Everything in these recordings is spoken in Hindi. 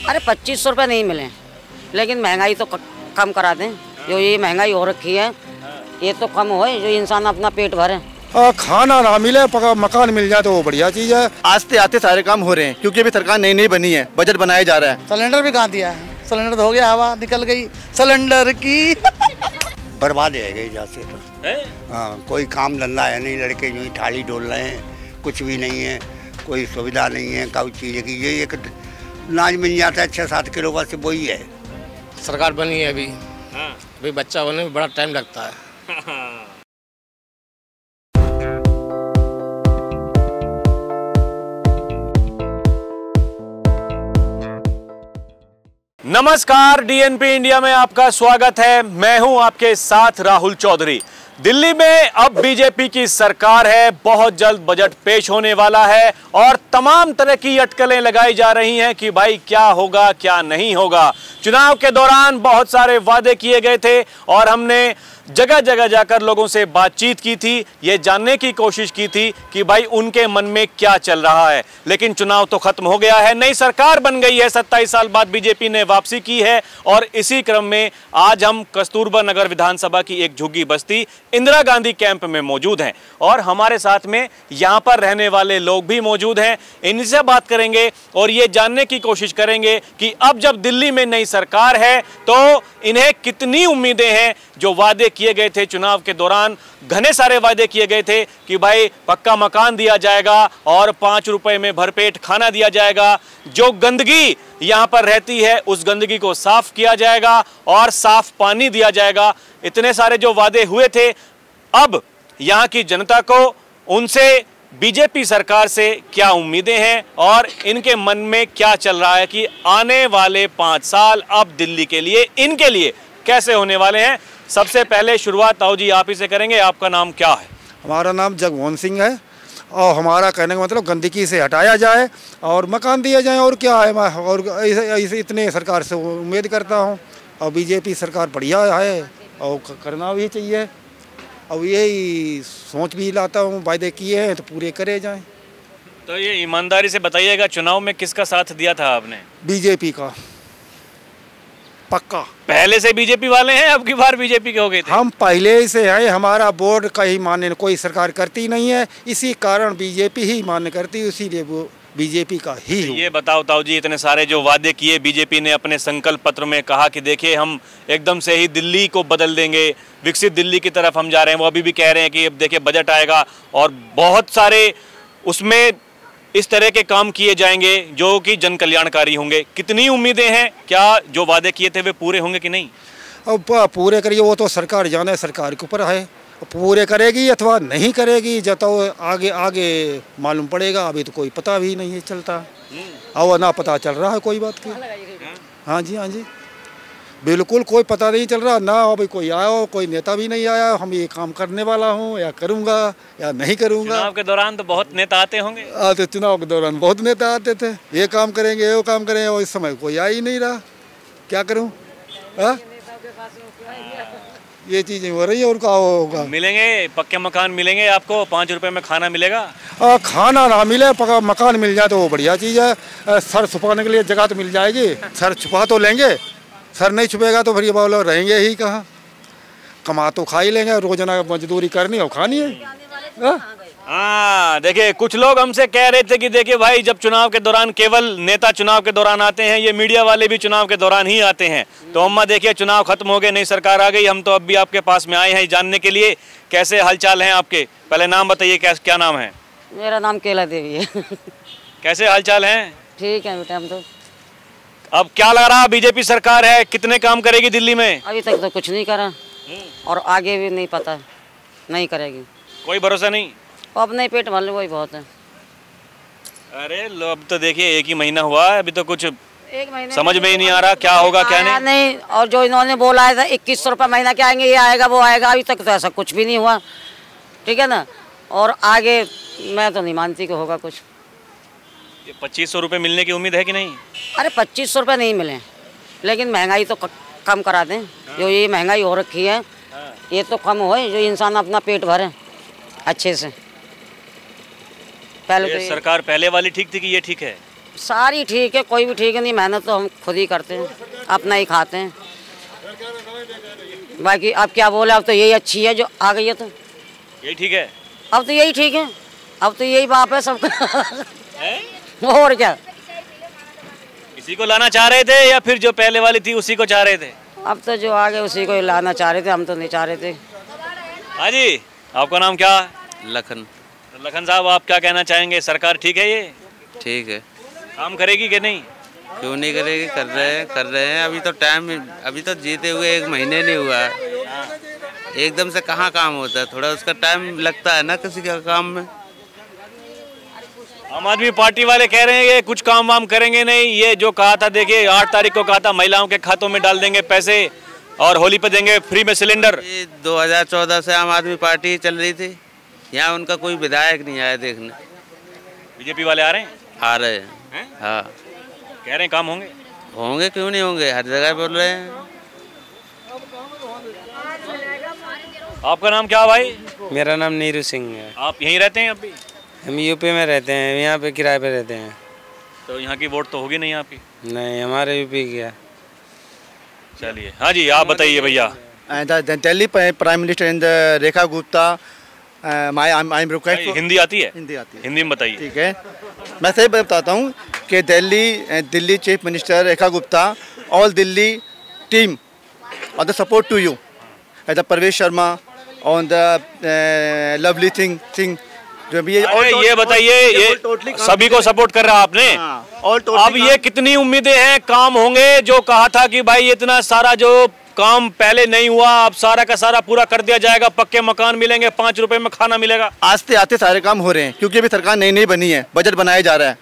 अरे 2500 रुपये नहीं मिले, लेकिन महंगाई तो कम करा दें। जो ये महंगाई हो रखी है ये तो कम हो, जो इंसान अपना पेट भरे। खाना ना मिले, पका मकान मिल जाए तो वो बढ़िया चीज है। आस्ते आस्ते सारे काम हो रहे हैं क्योंकि अभी सरकार नई नई बनी है, बजट बनाया जा रहा है। सिलेंडर भी कहाँ दिया है, सिलेंडर तो हो गया, हवा निकल गई सिलेंडर की। बर्बाद है गई जैसे तो। हाँ, कोई काम धंधा है नहीं, लड़के यूँ ही थाली डोल रहे हैं, कुछ भी नहीं है, कोई सुविधा नहीं है, कोई चीज़ की। ये एक अनाज मिल जाता है 6-7 किलो, बस वही है। सरकार बनी है अभी बच्चा होने में बड़ा टाइम लगता है। नमस्कार, डीएनपी इंडिया में आपका स्वागत है। मैं हूं आपके साथ राहुल चौधरी। दिल्ली में अब बीजेपी की सरकार है, बहुत जल्द बजट पेश होने वाला है और तमाम तरह की अटकलें लगाई जा रही हैं कि भाई क्या होगा क्या नहीं होगा। चुनाव के दौरान बहुत सारे वादे किए गए थे और हमने जगह जगह जाकर लोगों से बातचीत की थी, ये जानने की कोशिश की थी कि भाई उनके मन में क्या चल रहा है। लेकिन चुनाव तो खत्म हो गया है, नई सरकार बन गई है, 27 साल बाद बीजेपी ने वापसी की है और इसी क्रम में आज हम कस्तूरबा नगर विधानसभा की एक झुग्गी बस्ती इंदिरा गांधी कैंप में मौजूद हैं और हमारे साथ में यहाँ पर रहने वाले लोग भी मौजूद हैं। इनसे बात करेंगे और ये जानने की कोशिश करेंगे कि अब जब दिल्ली में नई सरकार है तो इन्हें कितनी उम्मीदें हैं। जो वादे किए गए थे चुनाव के दौरान, घने सारे वादे किए गए थे कि भाई पक्का मकान दिया जाएगा और 5 रुपए में भरपेट खाना दिया जाएगा, जो गंदगी यहाँ पर रहती है उस गंदगी को साफ किया जाएगा और साफ पानी दिया जाएगा। इतने सारे जो वादे हुए थे, अब यहाँ की जनता को उनसे बीजेपी सरकार से क्या उम्मीदें हैं और इनके मन में क्या चल रहा है कि आने वाले 5 साल अब दिल्ली के लिए, इनके लिए कैसे होने वाले हैं। सबसे पहले शुरुआत ताऊ जी आप ही से करेंगे। आपका नाम क्या है? हमारा नाम जगमोहन सिंह है और हमारा कहने का मतलब गंदगी से हटाया जाए और मकान दिया जाए, और क्या है। और इतने सरकार से उम्मीद करता हूँ और बीजेपी सरकार बढ़िया है और करना भी चाहिए। अब यही सोच भी लाता हूँ, वायदे किए हैं तो पूरे करे जाएं। तो ये ईमानदारी से बताइएगा, चुनाव में किसका साथ दिया था आपने? बीजेपी का पक्का। पहले से बीजेपी वाले हैं, अब की बार बीजेपी के हो गए थे? हम पहले से हैं, हमारा बोर्ड का ही मान्य कोई सरकार करती नहीं है, इसी कारण बीजेपी ही मान्य करती है, इसीलिए वो बीजेपी का ही। ये बताओ ताऊ जी, इतने सारे जो वादे किए बीजेपी ने अपने संकल्प पत्र में, कहा कि देखिए हम एकदम से ही दिल्ली को बदल देंगे, विकसित दिल्ली की तरफ हम जा रहे हैं। वो अभी भी कह रहे हैं कि अब देखिए बजट आएगा और बहुत सारे उसमें इस तरह के काम किए जाएंगे जो कि जन कल्याणकारी होंगे। कितनी उम्मीदें हैं, क्या जो वादे किए थे वे पूरे होंगे कि नहीं? अब पूरे करिए, वो तो सरकार जाने, सरकार के ऊपर है, पूरे करेगी अथवा नहीं करेगी जब तो आगे आगे मालूम पड़ेगा। अभी तो कोई पता भी नहीं चलता और ना पता चल रहा है कोई बात की। हाँ जी, हाँ जी, बिल्कुल कोई पता नहीं चल रहा ना। अभी कोई आया, कोई नेता भी नहीं आया, हम ये काम करने वाला हूँ या करूँगा या नहीं करूँगा। चुनाव के दौरान तो बहुत नेता आते होंगे। तो चुनाव के दौरान बहुत नेता आते थे, ये काम करेंगे वो काम करेंगे, और इस समय कोई आ ही नहीं रहा, क्या करूँ। ये चीजें हो रही है, उनका होगा। मिलेंगे पक्के मकान, मिलेंगे आपको, 5 रुपए में खाना मिलेगा। खाना ना मिले, पक्का मकान मिल जाए तो वो बढ़िया चीज़ है। सर छुपाने के लिए जगह तो मिल जाएगी, सर छुपा तो लेंगे, सर नहीं छुपेगा तो फिर ये लोग रहेंगे ही कहाँ। कमा तो खा ही लेंगे, रोजाना मजदूरी करनी और खानी है। हाँ, देखिए कुछ लोग हमसे कह रहे थे कि देखिए भाई, जब चुनाव के दौरान केवल नेता चुनाव के दौरान आते हैं, ये मीडिया वाले भी चुनाव के दौरान ही आते हैं। तो अम्मा देखिए, चुनाव खत्म हो गए, नई सरकार आ गई, हम तो अब भी आपके पास में आए हैं जानने के लिए कैसे हालचाल हैं आपके। पहले नाम बताइए, क्या नाम है? मेरा नाम केला देवी है। कैसे हालचाल हैं? ठीक है बेटा। हम तो अब क्या लग रहा, बीजेपी सरकार है, कितने काम करेगी दिल्ली में? अभी तक तो कुछ नहीं करा और आगे भी नहीं पता, नहीं करेगी, कोई भरोसा नहीं। अब नहीं, पेट भर ले वही बहुत है। अरे लो, अब तो देखिए 1 ही महीना हुआ है, अभी तो कुछ 1 महीने समझ में ही नहीं आ रहा क्या होगा क्या नहीं। और जो इन्होंने बोला है 2100 रुपये महीना के आएंगे, ये आएगा वो आएगा, अभी तक तो ऐसा कुछ भी नहीं हुआ। ठीक है ना, और आगे मैं तो नहीं मानती कि होगा कुछ। 2500 रुपये मिलने की उम्मीद है कि नहीं? अरे 2500 रुपये नहीं मिले, लेकिन महंगाई तो कम करा दें। जो ये महंगाई हो रखी है ये तो कम हो, जो इंसान अपना पेट भरे अच्छे से। पहले तो सरकार पहले वाली ठीक थी कि ये ठीक है? सारी ठीक है, कोई भी ठीक है नहीं। मेहनत तो हम खुद ही करते हैं, अपना ही खाते हैं। बाकी अब क्या बोले, अब तो यही अच्छी है जो आ गई है, तो यही ठीक है। अब तो यही ठीक है, अब तो यही बाप है सबका। और क्या, इसी को लाना चाह रहे थे या फिर जो पहले वाली थी उसी को चाह रहे थे? अब तो जो आगे उसी को लाना चाह रहे थे, हम तो नहीं चाह रहे थे। हाँ जी, आपका नाम क्या है? लखन। लखन साहब, आप क्या कहना चाहेंगे? सरकार ठीक है ये? ठीक है। काम करेगी कि नहीं? क्यों नहीं करेगी, कर रहे हैं। अभी तो टाइम, अभी तो जीते हुए 1 महीने नहीं हुआ है। एकदम से कहाँ काम होता है, थोड़ा उसका टाइम लगता है ना किसी का काम में। आम आदमी पार्टी वाले कह रहे हैं ये कुछ काम वाम करेंगे नहीं। ये जो कहा था, देखिए 8 तारीख को कहा था महिलाओं के खातों में डाल देंगे पैसे और होली पे देंगे फ्री में सिलेंडर। ये 2014 से आम आदमी पार्टी चल रही थी, यहाँ उनका कोई विधायक नहीं आया देखने। बीजेपी वाले आ रहे हैं? आ रहे हैं, हाँ। कह रहे हैं काम होंगे? होंगे, क्यों नहीं होंगे, हर जगह बोल रहे हैं। आपका नाम क्या है भाई? मेरा नाम नीरू सिंह है। आप यहीं रहते हैं अभी? हम यूपी में रहते हैं, यहाँ पे किराए पे रहते हैं। तो यहाँ की वोट तो होगी नहीं आपकी? नहीं, हमारे यूपी की है। चलिए, हाँ जी, आप बताइए भैया। दिल्ली प्राइम मिनिस्टर रेखा गुप्ता, हिंदी आती है? हिंदी आती है। हिंदी में बताइए। ठीक है, मैं सही बताता हूँ कि Delhi chief minister Rekha Gupta, all Delhi team और the support to you as Parvesh Sharma on the lovely thing जो भी ये बताइए, ये सभी को सपोर्ट कर रहा आपने। अब ये कितनी उम्मीदें हैं, काम होंगे? जो कहा था कि भाई इतना सारा जो काम पहले नहीं हुआ, अब सारा का सारा पूरा कर दिया जाएगा, पक्के मकान मिलेंगे, 5 रुपए में खाना मिलेगा। आस्ते आस्ते सारे काम हो रहे हैं, क्योंकि अभी सरकार नई बनी है, बजट बनाया जा रहा है।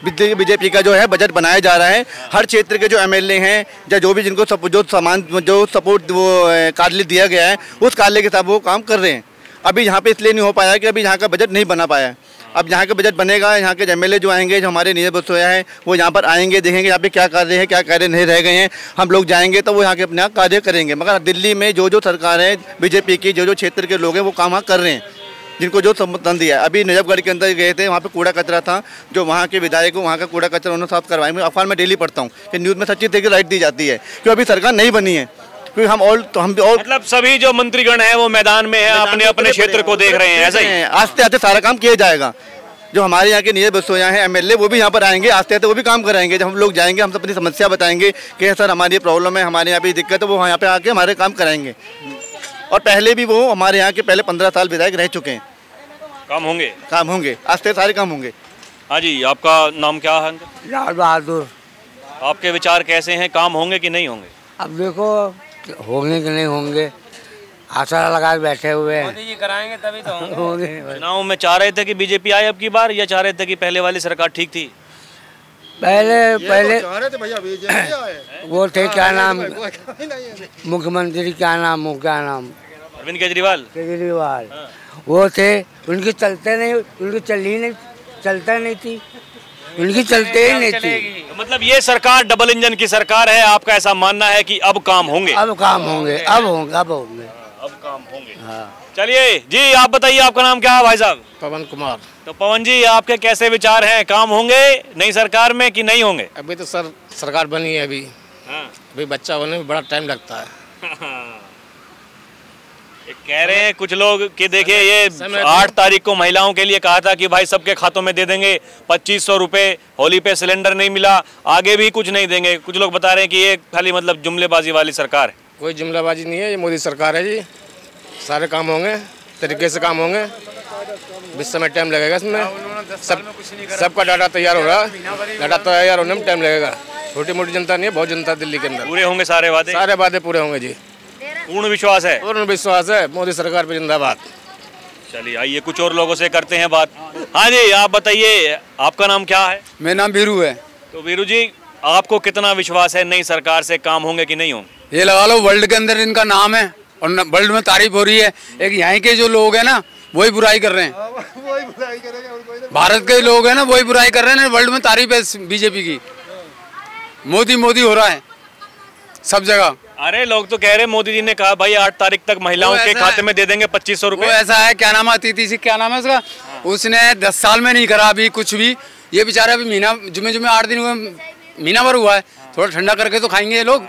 बीजेपी का जो है बजट बनाया जा रहा है। हर क्षेत्र के जो एमएलए हैं या जो भी जिनको जो सपोर्ट वो कार्यालय दिया गया है, उस कार्यालय के साथ वो काम कर रहे हैं। अभी यहाँ पे इसलिए नहीं हो पाया कि अभी यहाँ का बजट नहीं बना पाया। अब यहाँ का बजट बनेगा, यहाँ के एमएलए जो आएंगे, जो हमारे निजी बसोया हैं, वो यहाँ पर आएंगे, देखेंगे यहाँ पे क्या कार्य है, क्या कार्य नहीं रह गए हैं। हम लोग जाएंगे तो वो यहाँ के अपने आप कार्य करेंगे। मगर दिल्ली में जो सरकार है बीजेपी की, जो क्षेत्र के लोग हैं वो काम कर रहे हैं, जिनको जो समर्थन दिया है। अभी नजफगढ़ के अंदर गए थे, वहाँ पे कूड़ा कचरा था, जो वहाँ के विधायक को वहाँ का कूड़ा कचरा उन्होंने साफ करवाया। मैं अखबार में डेली पढ़ता हूँ कि न्यूज़ में सच्ची तरीके राइट दी जाती है, क्योंकि अभी सरकार नहीं बनी है। क्योंकि हम भी मतलब सभी जो मंत्रीगण हैं वो मैदान में है, अपने अपने क्षेत्र को देख रहे हैं। ऐसा ही आस्ते आस्ते सारा काम किया जाएगा। जो हमारे यहाँ के निजी बसोया हैं, एमएलए, वो भी यहाँ पर आएंगे, आस्ते आस्ते वो भी काम कराएंगे। जब हम लोग जाएंगे, हम अपनी समस्या बताएंगे कि सर हमारी ये प्रॉब्लम है, हमारे यहाँ पे दिक्कत है, वो यहाँ पे आके हमारे काम कराएंगे। और पहले भी वो हमारे यहाँ के पहले 15 साल विधायक रह चुके हैं। काम होंगे, आस्ते सारे काम होंगे। हाँ जी, आपका नाम क्या है? लाल बहादुर। आपके विचार कैसे हैं, काम होंगे कि नहीं होंगे? अब देखो होंगे कि नहीं होंगे, आशा लगा बैठे हुए हैं। मोदी जी कराएंगे तभी तो होंगे। चुनाव में चाह रहे थे कि बीजेपी आए अब की बार, या चाह रहे थे कि पहले वाली सरकार ठीक थी? पहले वो थे, क्या नाम मुख्यमंत्री, क्या नाम अरविंद केजरीवाल। वो थे, उनकी चलते नहीं, उनकी चलता नहीं थी, उनकी चलते ही नहीं थी। मतलब ये सरकार डबल इंजन की सरकार है, आपका ऐसा मानना है कि अब काम होंगे? अब काम होंगे, अब काम होंगे। हाँ। चलिए जी, आप बताइए, आपका नाम क्या है भाई साहब? पवन कुमार। तो पवन जी, आपके कैसे विचार हैं, काम होंगे नई सरकार में कि नहीं होंगे? अभी तो सर सरकार बनी है, अभी बच्चा होने में बड़ा टाइम लगता है। कह रहे हैं कुछ लोग कि देखिए ये 8 तारीख को महिलाओं के लिए कहा था कि भाई सबके खातों में दे देंगे 2500 रुपए, होली पे सिलेंडर नहीं मिला, आगे भी कुछ नहीं देंगे। कुछ लोग बता रहे हैं कि ये खाली मतलब जुमलेबाजी वाली सरकार है। कोई जुमलाबाजी नहीं है, ये मोदी सरकार है जी। सारे काम होंगे, तरीके से काम होंगे, इस समय टाइम लगेगा इसमें। सबका डाटा तैयार हो रहा है, डाटा तैयार होने में टाइम लगेगा। छोटी मोटी जनता नहीं है, बहुत जनता दिल्ली के अंदर। पूरे होंगे सारे वादे पूरे होंगे जी। पूर्ण विश्वास है मोदी सरकार पे, जिंदाबाद। चलिए आइए कुछ और लोगों से करते हैं बात। हाँ जी, आप बताइए, आपका नाम क्या है? मेरा नाम वीरू है। तो वीरू जी, आपको कितना विश्वास है नई सरकार से, काम होंगे कि नहीं होंगे? ये लगा लो वर्ल्ड के अंदर इनका नाम है और वर्ल्ड में तारीफ हो रही है। एक यहाँ के जो लोग हैं ना, वही बुराई कर रहे हैं। भारत के लोग हैं ना, वही बुराई कर रहे हैं। वर्ल्ड में तारीफ है बीजेपी की। मोदी हो रहा है सब जगह। अरे लोग तो कह रहे मोदी जी ने कहा भाई 8 तारीख तक महिलाओं के खाते में दे देंगे 2500 रुपए। ऐसा है, क्या नाम है, अतिथि से क्या नाम है उसका, उसने 10 साल में नहीं करा अभी कुछ भी। ये बेचारा अभी महीना जुमे 8 दिन हुए, महीना भर हुआ है, थोड़ा ठंडा करके तो खाएंगे ये लोग।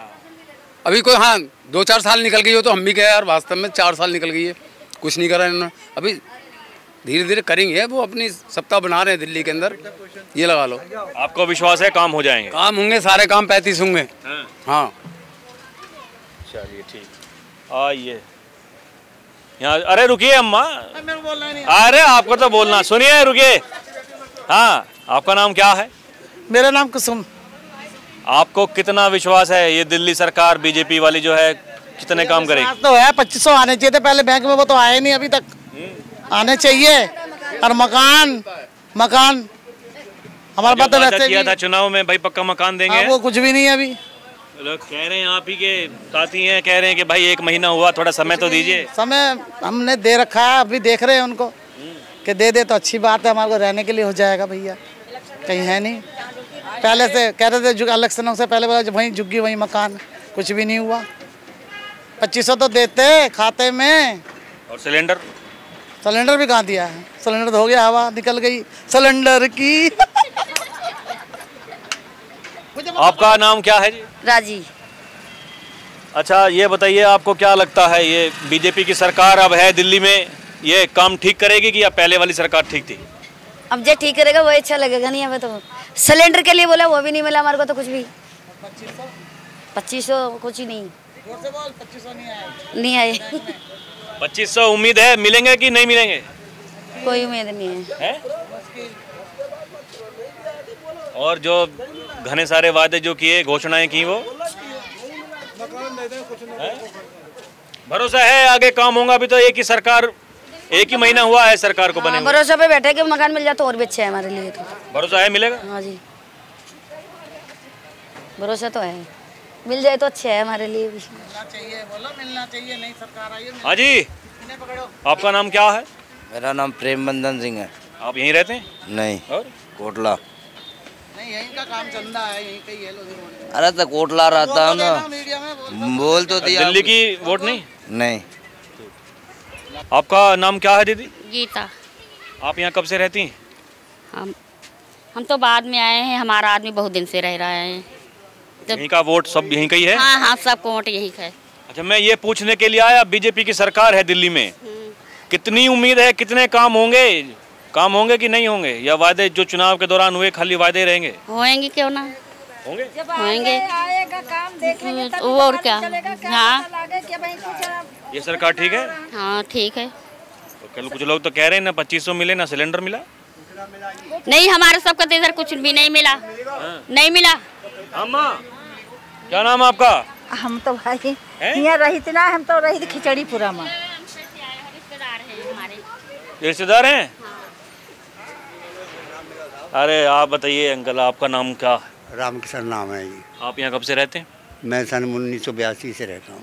अभी कोई हाँ 2-4 साल निकल गई हो तो हम भी कहे यार वास्तव में 4 साल निकल गई है, कुछ नहीं करा इन्होंने। अभी धीरे धीरे करेंगे, वो अपनी सत्ता बना रहे हैं दिल्ली के अंदर, ये लगा लो। आपको विश्वास है काम हो जाएंगे? काम होंगे, सारे काम 35 होंगे। हाँ चलिए ठीक। आइए यहाँ, अरे रुकिए अम्मा, अरे आपको तो बोलना, सुनिए रुकिए। हाँ, आपका नाम क्या है? मेरा नाम कुसुम। आपको कितना विश्वास है ये दिल्ली सरकार बीजेपी वाली जो है कितने काम करेगी? तो है 2500 आने चाहिए थे पहले बैंक में, वो तो आए नहीं अभी तक। आने चाहिए। और मकान हमारे पास तो वैसे किया था चुनाव में भाई पक्का मकान देंगे, वो कुछ भी नहीं है अभी। लोग कह रहे हैं, आप ही के साथी हैं, कह रहे हैं कि भाई 1 महीना हुआ, थोड़ा समय तो दीजिए। समय हमने दे रखा है, अभी देख रहे हैं उनको कि दे दे तो अच्छी बात है, हमारे को रहने के लिए हो जाएगा भैया, कहीं है नहीं। पहले से कह रहे थे इलेक्शनों से पहले बोला वहीं झुग्गी वहीं मकान, कुछ भी नहीं हुआ। 2500 तो देते खाते में। और सिलेंडर भी कहाँ दिया है? सिलेंडर तो हो गया, हवा निकल गई सिलेंडर की। आपका नाम क्या है जी? राजी। अच्छा ये बताइए, आपको क्या लगता है ये बीजेपी की सरकार अब है दिल्ली में, ये काम ठीक करेगी कि या पहले वाली सरकार ठीक थी? अब जो ठीक करेगा वो अच्छा लगेगा। नहीं हमें तो सिलेंडर के लिए बोला, वो भी नहीं मिला हमारे को तो कुछ भी। 2500 कुछ ही नहीं। 2500 नहीं आए। 2500 उम्मीद है मिलेंगे कि नहीं मिलेंगे? कोई उम्मीद नहीं है। और जो घने सारे वादे जो किए, घोषणाएं की, वो भरोसा है आगे काम होगा? अभी तो एक ही सरकार, एक ही महीना हुआ है सरकार को बने हुए। भरोसा पे बैठे कि मकान मिल जाए तो और भी अच्छा है हमारे लिए। तो भरोसा है मिलेगा? हाँ जी भरोसा तो है, मिल जाए तो अच्छा है हमारे लिए भी। मिलना चाहिए नई सरकार आई है। हाँ जी, आपका नाम क्या है? मेरा नाम प्रेम बंधन सिंह है। आप यहीं रहते हैं? नहीं, और कोटला। नहीं यहीं का काम चंदा है, यहीं का ही है। अरे तो कोटला रहता हूँ ना, बोल तो दिया। दिल्ली की वोट नहीं? नहीं। आपका नाम क्या है दीदी? गीता। आप यहाँ कब से रहती हैं? हम तो बाद में आए हैं, हमारा आदमी बहुत दिन से रह रहा है। यहीं का वोट सब यहीं का ही है? हाँ सबको वोट यहीं का है। अच्छा, मैं ये पूछने के लिए आया, बीजेपी की सरकार है दिल्ली में, कितनी उम्मीद है, कितने काम होंगे कि नहीं होंगे, या वादे जो चुनाव के दौरान हुए खाली वादे रहेंगे? होंगे क्यों ना होंगे, होंगे। आएगा काम देखेंगे तब और क्या। हाँ ये सरकार ठीक है? हाँ ठीक है। तो कल कुछ लोग तो कह रहे हैं ना 2500 मिले ना सिलेंडर मिला। नहीं, हमारे सबका तो इधर कुछ भी नहीं मिला। नहीं मिला। अम्मा क्या नाम है आपका? हम तो भाई यहाँ रही थी ना, हम तो रही थी खिचड़ीपुरा में। रिश्तेदार हैं? अरे आप बताइए अंकल, आपका नाम क्या है? रामकिशन नाम है जी। आप यहाँ कब से रहते हैं? मैं सन 1982 से रहता हूँ।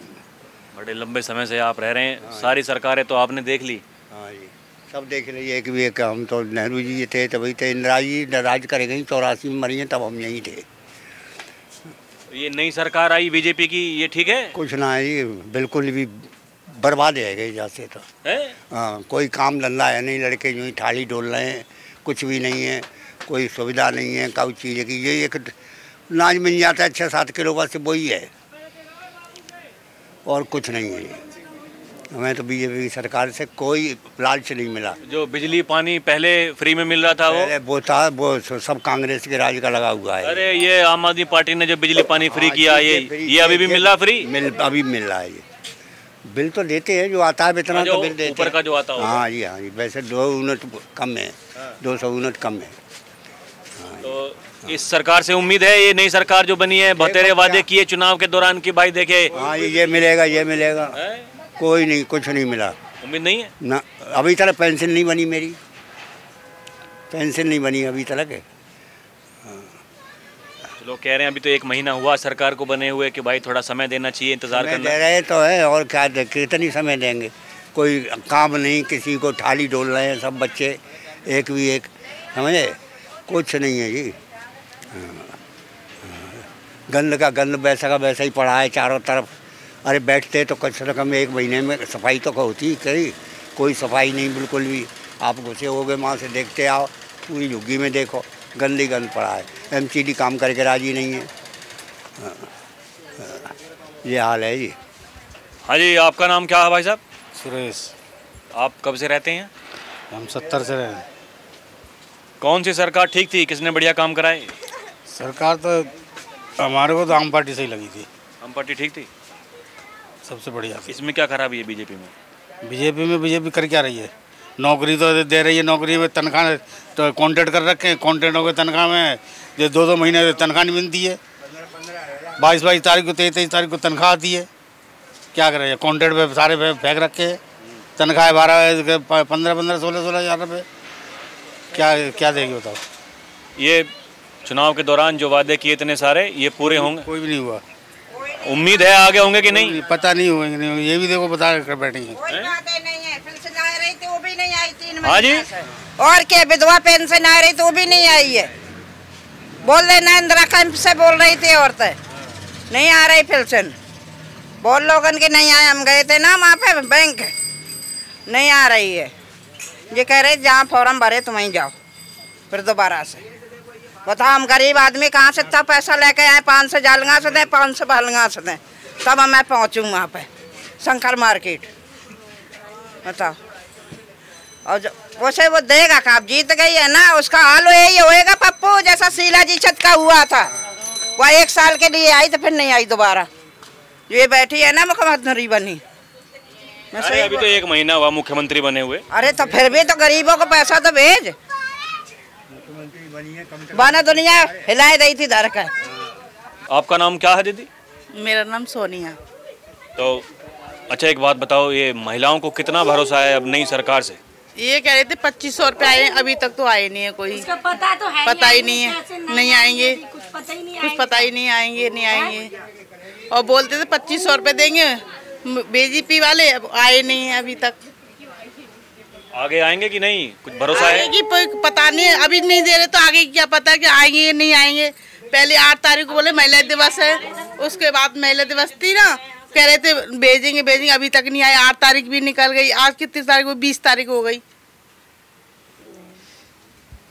बड़े लंबे समय से आप रह रहे हैं। सारी सरकारें तो आपने देख ली? हाँ जी, सब देख ली। एक भी एक, हम तो नेहरू जी थे तभी तो इंदिरा जी राज करे गई, 84 में मरी हैं, तब हम यहीं थे। ये नई सरकार आई बीजेपी की, ये ठीक है? कुछ ना है जी, बिल्कुल भी बर्बाद है गई जैसे तो। हाँ, कोई काम धंधा है नहीं, लड़के यूँ ही थाली डोल रहे हैं, कुछ भी नहीं है, कोई सुविधा नहीं है, कोई चीज़ की। ये एक अनाज मिल जाता है 6-7 किलो, बस वही है और कुछ नहीं है। हमें तो बीजेपी की सरकार से कोई लालच नहीं मिला। जो बिजली पानी पहले फ्री में मिल रहा था वो सब कांग्रेस के राज का लगा हुआ है। अरे ये आम आदमी पार्टी ने जो बिजली पानी फ्री किया, ये अभी भी मिल रहा फ्री? अभी मिल रहा है। ये बिल तो देते हैं, जो आता है इतना तो बिल देते ऊपर का जो आता है। हाँ जी, हाँ जी। वैसे 2 यूनिट कम है, 200 यूनिट कम है। तो इस सरकार से उम्मीद है, ये नई सरकार जो बनी है, बतेरे वादे किए चुनाव के दौरान की, भाई देखे हाँ ये मिलेगा, ये मिलेगा, कोई नहीं, कुछ नहीं मिला। उम्मीद नहीं है ना? अभी तक पेंशन नहीं बनी, मेरी पेंशन नहीं बनी अभी तक। लोग कह रहे हैं अभी तो 1 महीना हुआ सरकार को बने हुए कि भाई थोड़ा समय देना चाहिए, इंतजार करना। दे रहे तो है, और क्या कितनी समय देंगे? कोई काम नहीं, किसी को थाली डोल रहे हैं सब बच्चे, एक भी एक, समझे? कुछ नहीं है जी। गंद का गंद, वैसा का वैसा ही पड़ा है चारों तरफ। अरे बैठते तो कम से कम 1 महीने में सफाई तो होती, कहीं कोई सफाई नहीं बिल्कुल भी। आप घुसे हो गए वहाँ से देखते आओ, पूरी झुग्गी में देखो, गंदी गंद पड़ा है। एमसीडी काम करके राजी नहीं है। ये हाल है जी। हाँ जी, आपका नाम क्या है भाई साहब? सुरेश। आप कब से रहते हैं? हम 70 से रहे। कौन सी सरकार ठीक थी, किसने बढ़िया काम कराए? सरकार तो हमारे को तो आम पार्टी सही लगी थी। आम पार्टी ठीक थी, सबसे बढ़िया। इसमें क्या खराबी है बीजेपी में? बीजेपी कर क्या रही है? नौकरी तो दे रही है, नौकरी में तनख्वाह तो कॉन्ट्रैक्ट कर रखे हैं, कॉन्ट्रैक्टों के तनख्वाह में जो 2-2 महीने तनख्वाह नहीं मिलती है। 22 तारीख को 23 तारीख को तनख्वाह आती है। क्या कर रहे हैं? कॉन्ट्रैक्ट पे सारे फेंक रखे हैं। तनख्वाह 15-15, 16-16 हज़ार रुपये क्या देगी बताओ? ये चुनाव के दौरान जो वादे किए इतने सारे, ये पूरे होंगे? कोई भी नहीं हुआ। उम्मीद है आगे होंगे कि नहीं? पता नहीं होंगे, नहीं ये भी देखो बता कर बैठी है। हाँ जी, और क्या विधवा पेंशन आ रही तो वो भी नहीं आई है। बोल रहे ना इंदिरा कैंप से बोल रही थी औरतें, नहीं आ रही पेंशन। बोल लोगन के नहीं आए, हम गए थे ना वहाँ पे बैंक, नहीं आ रही है। ये कह रहे जहाँ फॉर्म भरे तुम वहीं जाओ फिर दोबारा से। बताओ हम गरीब आदमी कहाँ से इतना पैसा लेके आए? 500 जालगा से दें, 500 बालगा से दें, तब मैं पहुँचूँ वहाँ पे शंकर मार्केट। बताओ, और वैसे वो देगा का? जीत गई है ना, उसका हाल यही होएगा पप्पू, जैसा शीला जी छत का हुआ था। वह 1 साल के लिए आई तो फिर नहीं आई दोबारा। ये बैठी है ना मुख्यमंत्री बनी। अरे अभी तो 1 महीना हुआ मुख्यमंत्री बने हुए। अरे तो फिर भी तो गरीबों को पैसा तो भेज। बाना दुनिया हिलाए रही थी दर का। आपका नाम क्या है दीदी? मेरा नाम सोनिया। तो अच्छा एक बात बताओ, ये महिलाओं को कितना भरोसा है अब नई सरकार से? ये कह रहे थे 2500 रुपये आए, अभी तक तो आए नहीं है कोई। पता तो है, पता ही नहीं है, नहीं आएंगे, कुछ पता ही नहीं आएंगे, नहीं आएंगे। और बोलते थे 2500 रुपये देंगे बीजेपी वाले, अब आए नहीं है अभी तक। आगे आएंगे कि नहीं, कुछ भरोसा है? कि पता नहीं, अभी नहीं दे रहे तो आगे क्या पता कि आएंगे या नहीं आएंगे। पहले 8 तारीख को बोले महिला दिवस है, उसके बाद महिला दिवस थी ना, कह रहे थे भेजेंगे, अभी तक नहीं आए। 8 तारीख भी निकल गई, आज कितनी तारीख हो? 20 तारीख हो गई।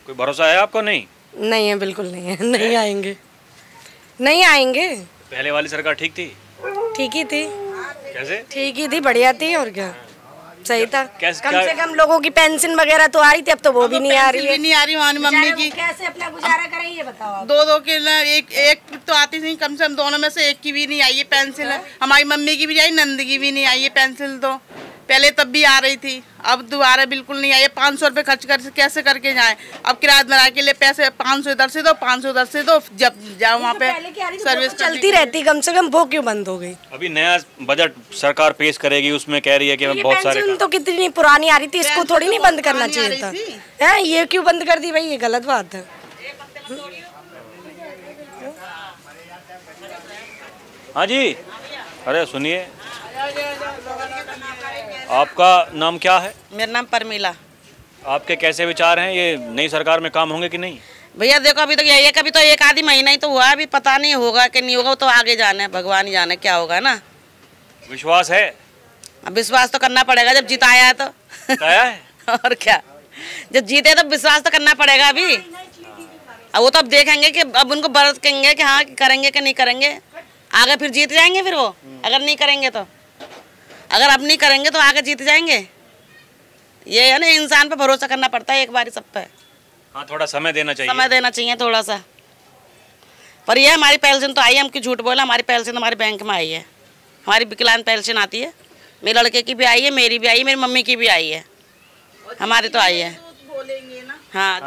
कोई भरोसा है आपको? नहीं नहीं है, बिल्कुल नहीं है, नहीं आएंगे, नहीं आएंगे। पहले वाली सरकार ठीक थी? ठीक ही थी। कैसे? ठीक ही थी, बढ़िया थी, और क्या सही था। कम से कम लोगों की पेंशन वगैरह तो आ रही थी, अब तो वो भी नहीं आ रही है। नहीं आ रही हमारी मम्मी की। कैसे अपना गुजारा करें ये बताओ? 2-2 के ना, एक तो आती थी, कम से कम दोनों में से एक की भी नहीं आई है पेंसिल। हमारी मम्मी की भी आई, नंद की भी नहीं आई है पेंसिल। तो पहले तब भी आ रही थी, अब दोबारा बिल्कुल नहीं आई है। 500 रुपये खर्च कर कैसे करके जाए? अब किराएदार के लिए पैसे 500 इधर से दो, 500 उधर से दो, जब जाओ वहाँ पे सर्विस चलती रहती, कम से कम वो क्यों बंद हो गई? अभी नया बजट सरकार पेश करेगी, उसमें कह रही है कि बहुत सारे तो कितनी पुरानी आ रही थी, इसको थोड़ी नहीं बंद करना चाहिए था। है ये क्यों बंद कर दी भाई? ये गलत बात है। हाँ जी, अरे सुनिए, आपका नाम क्या है? मेरा नाम परमीला। आपके कैसे विचार हैं, ये नई सरकार में काम होंगे कि नहीं? भैया देखो, अभी तो यही है, कभी तो 1 आधी महीना ही तो हुआ, अभी पता नहीं होगा कि नहीं होगा, तो आगे जाना है, भगवान ही जाने क्या होगा ना। विश्वास है? अब विश्वास तो करना पड़ेगा, जब जिताया है तो। जिताया है? और क्या, जब जीते तो विश्वास तो करना पड़ेगा अभी। अब वो तो अब देखेंगे कि अब उनको बरतेंगे कि हाँ करेंगे कि नहीं करेंगे। आगे फिर जीत जाएंगे फिर वो, अगर नहीं करेंगे तो। अगर अब नहीं करेंगे तो आगे जीत जाएंगे। ये है ना, इंसान पे भरोसा करना पड़ता है एक बार सब पे। हाँ, थोड़ा समय देना चाहिए। समय देना चाहिए थोड़ा सा। पर ये हमारी पेंशन तो आई है, हम क्यों झूठ बोला, हमारी पेंशन हमारे बैंक में आई है। हमारी विकलांग पेंशन आती है, मेरे लड़के की भी आई है, मेरी भी आई है, मेरी मम्मी की भी आई है, हमारी तो आई है। हाँ,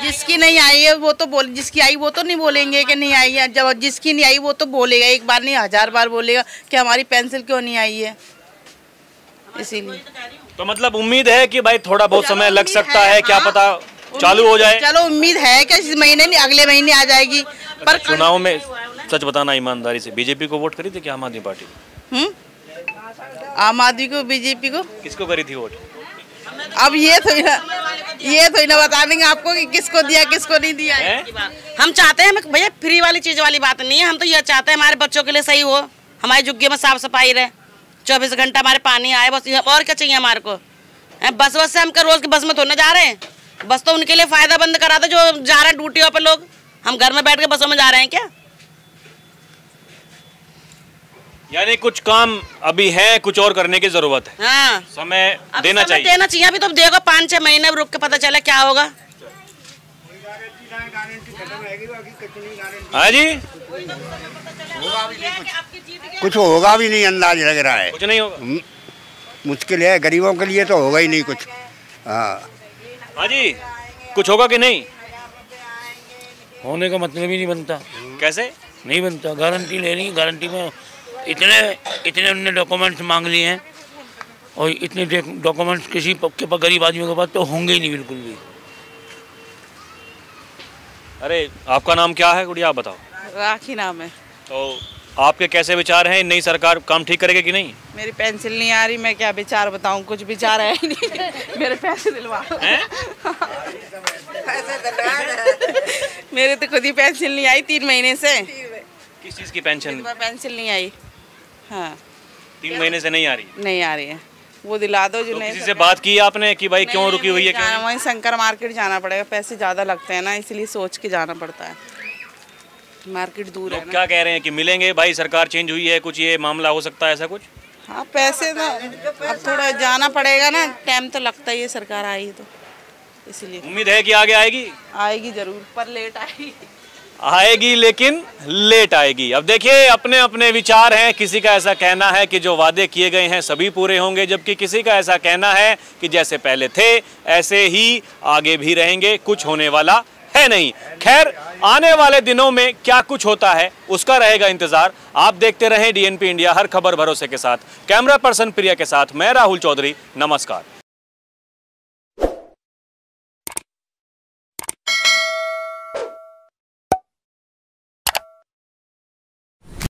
जिसकी नहीं आई है वो तो बोल, जिसकी आई वो तो नहीं बोलेंगे कि नहीं आई है। जब जिसकी नहीं आई वो तो बोलेगा, एक बार नहीं 1000 बार बोलेगा कि हमारी पेंसिल क्यों नहीं आई है। इसीलिए तो मतलब उम्मीद है कि भाई थोड़ा बहुत समय लग सकता है, क्या पता चालू हो जाए। चलो उम्मीद है कि इस महीने नहीं अगले महीने आ जाएगी। पर चुनाव में सच बताना ईमानदारी से, बीजेपी को वोट करी थी क्या आम आदमी पार्टी? आम आदमी को, बीजेपी को? किसको करी थी वोट? अब ये तो ना बता देंगे आपको कि किसको दिया किसको नहीं दिया है। हम चाहते हैं भैया, फ्री वाली चीज वाली बात नहीं है। हम तो ये चाहते हैं हमारे बच्चों के लिए सही हो, हमारी झुग्गी में साफ सफाई रहे, 24 घंटा हमारे पानी आए, बस और क्या चाहिए हमारे को। बस से हम रोज की बस में थोड़ा जा रहे हैं, बस तो उनके लिए फायदा बंद करा दो जो जा रहे हैं ड्यूटियों पे लोग। हम घर में बैठ के बसों में जा रहे हैं क्या? यानी कुछ काम अभी है, कुछ और करने की जरूरत है। हाँ, समय देना चाहिए। देना चाहिए। अभी तो देखो 5-6 महीने रुक के पता चला क्या होगा। हाँ जी, कुछ होगा भी नहीं, अंदाज लग रहा है। कुछ नहीं होगा, मुश्किल है गरीबों के लिए, तो होगा ही नहीं कुछ। हाँ जी, कुछ होगा कि नहीं? होने का मतलब ही नहीं बनता। कैसे नहीं बनता? गारंटी लेनी, गारंटी में इतने उन्होंने डॉक्यूमेंट्स मांग लिए हैं और इतने डॉक्यूमेंट्स किसी के पास, गरीब आदमियों के पास तो होंगे ही नहीं बिल्कुल भी। अरे आपका नाम क्या है गुड़िया, आप बताओ? राखी नाम है। तो आपके कैसे विचार हैं, नई सरकार काम ठीक करेगी कि नहीं? मेरी पेंसिल नहीं आ रही, मैं क्या विचार बताऊं, कुछ विचार है ही नहीं। मेरे पैसे दिलवा मेरे तो खुद ही पेंसिल नहीं आई 3 महीने से। किस चीज़ की पेंशन? पेंसिल नहीं आई। हाँ, 3 महीने से नहीं आ रही? नहीं आ रही है, वो दिला दो। जो तो नहीं, किसी से बात की आपने कि भाई क्यों रुकी हुई है? क्यों? वहीं शंकर मार्केट जाना पड़ेगा, पैसे ज़्यादा लगते हैं ना, इसलिए सोच के जाना पड़ता है, मार्केट दूर है। क्या कह रहे हैं कि मिलेंगे भाई, सरकार चेंज हुई है, कुछ ये मामला हो सकता है ऐसा कुछ? हाँ, पैसे तो अब थोड़ा जाना पड़ेगा ना, टाइम तो लगता ही है, सरकार आई तो इसलिए। उम्मीद है कि आगे आएगी? आएगी जरूर, पर लेट आएगी। आएगी लेकिन लेट आएगी। अब देखिए, अपने अपने विचार हैं। किसी का ऐसा कहना है कि जो वादे किए गए हैं सभी पूरे होंगे, जबकि किसी का ऐसा कहना है कि जैसे पहले थे ऐसे ही आगे भी रहेंगे, कुछ होने वाला है नहीं। खैर, आने वाले दिनों में क्या कुछ होता है उसका रहेगा इंतजार। आप देखते रहें DNP इंडिया, हर खबर भरोसे के साथ। कैमरा पर्सन प्रिया के साथ मैं राहुल चौधरी, नमस्कार।